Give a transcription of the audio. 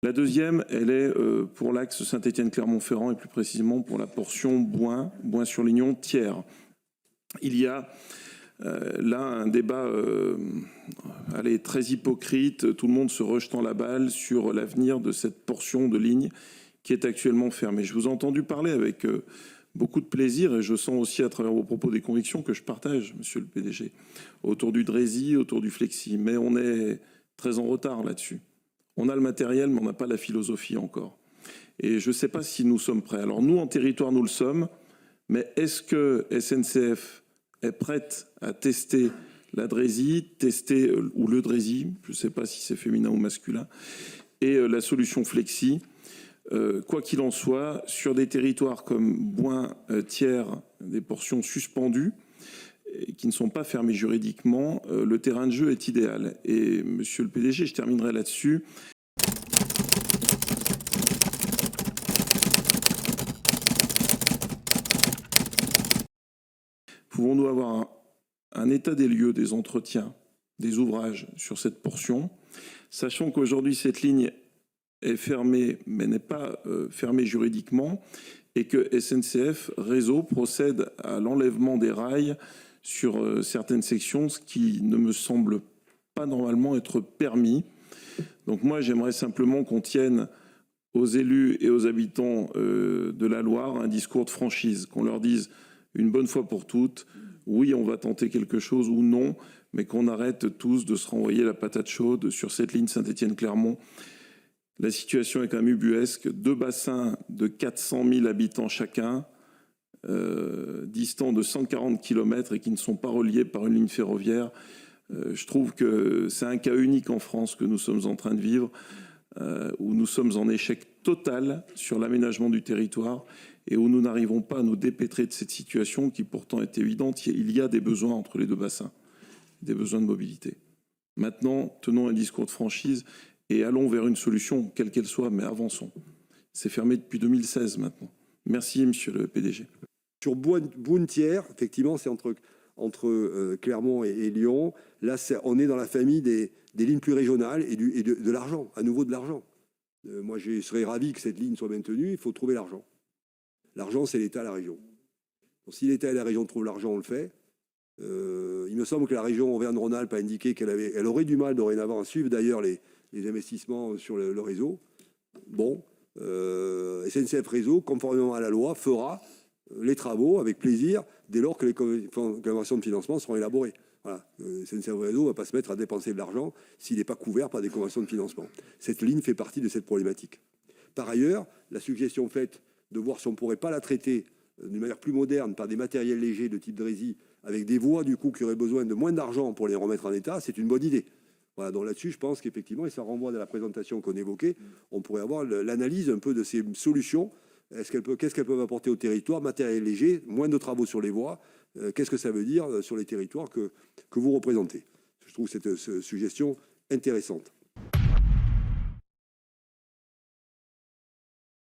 La deuxième, elle est pour l'axe Saint-Étienne-Clermont-Ferrand et plus précisément pour la portion Boin-sur-Lignon, Thiers. Il y a là un débat très hypocrite, tout le monde se rejetant la balle sur l'avenir de cette portion de ligne qui est actuellement fermée. Je vous ai entendu parler avec beaucoup de plaisir et je sens aussi à travers vos propos des convictions que je partage, monsieur le PDG, autour du Drési, autour du Flexi. Mais on est très en retard là-dessus. On a le matériel, mais on n'a pas la philosophie encore. Et je ne sais pas si nous sommes prêts. Alors nous, en territoire, nous le sommes, mais est-ce que SNCF est prête à tester la Drési, ou le Drési, je ne sais pas si c'est féminin ou masculin, et la solution Flexi, quoi qu'il en soit, sur des territoires comme Boin, Thiers, des portions suspendues, qui ne sont pas fermées juridiquement, le terrain de jeu est idéal. Et monsieur le PDG, je terminerai là-dessus. Pouvons-nous avoir un état des lieux, des entretiens, des ouvrages sur cette portion, sachant qu'aujourd'hui cette ligne est fermée, mais n'est pas fermée juridiquement, et que SNCF Réseau procède à l'enlèvement des rails sur certaines sections, ce qui ne me semble pas normalement être permis. Donc moi, j'aimerais simplement qu'on tienne aux élus et aux habitants de la Loire un discours de franchise, qu'on leur dise une bonne fois pour toutes, oui, on va tenter quelque chose ou non, mais qu'on arrête tous de se renvoyer la patate chaude sur cette ligne Saint-Étienne-Clermont. La situation est quand même ubuesque. 2 bassins de 400 000 habitants chacun, distants de 140 km et qui ne sont pas reliés par une ligne ferroviaire. Je trouve que c'est un cas unique en France que nous sommes en train de vivre, où nous sommes en échec total sur l'aménagement du territoire et où nous n'arrivons pas à nous dépêtrer de cette situation qui pourtant est évidente. Il y a des besoins entre les 2 bassins, des besoins de mobilité. Maintenant, tenons un discours de franchise et allons vers une solution, quelle qu'elle soit, mais avançons. C'est fermé depuis 2016 maintenant. Merci, monsieur le PDG. Sur Boun-Thiers, effectivement, c'est entre Clermont et Lyon. Là, on est dans la famille des lignes plus régionales et de l'argent, à nouveau de l'argent. Moi, je serais ravi que cette ligne soit maintenue. Il faut trouver l'argent. L'argent, c'est l'État et la région. Donc, si l'État et la région trouvent l'argent, on le fait. Il me semble que la région Auvergne-Rhône-Alpes a indiqué qu'elle aurait du mal dorénavant à suivre d'ailleurs les investissements sur le réseau. Bon, SNCF Réseau, conformément à la loi, fera les travaux avec plaisir dès lors que les conventions de financement seront élaborées. Voilà. SNCF Réseau ne va pas se mettre à dépenser de l'argent s'il n'est pas couvert par des conventions de financement. Cette ligne fait partie de cette problématique. Par ailleurs, la suggestion faite de voir si on ne pourrait pas la traiter d'une manière plus moderne par des matériels légers de type Drési, avec des voies du coup qui auraient besoin de moins d'argent pour les remettre en état, c'est une bonne idée. Voilà, donc là-dessus, je pense qu'effectivement, et ça renvoie à la présentation qu'on évoquait, on pourrait avoir l'analyse un peu de ces solutions. Qu'est-ce qu'elles peuvent apporter au territoire? Matériel léger, moins de travaux sur les voies. Qu'est-ce que ça veut dire sur les territoires que vous représentez? Je trouve cette suggestion intéressante.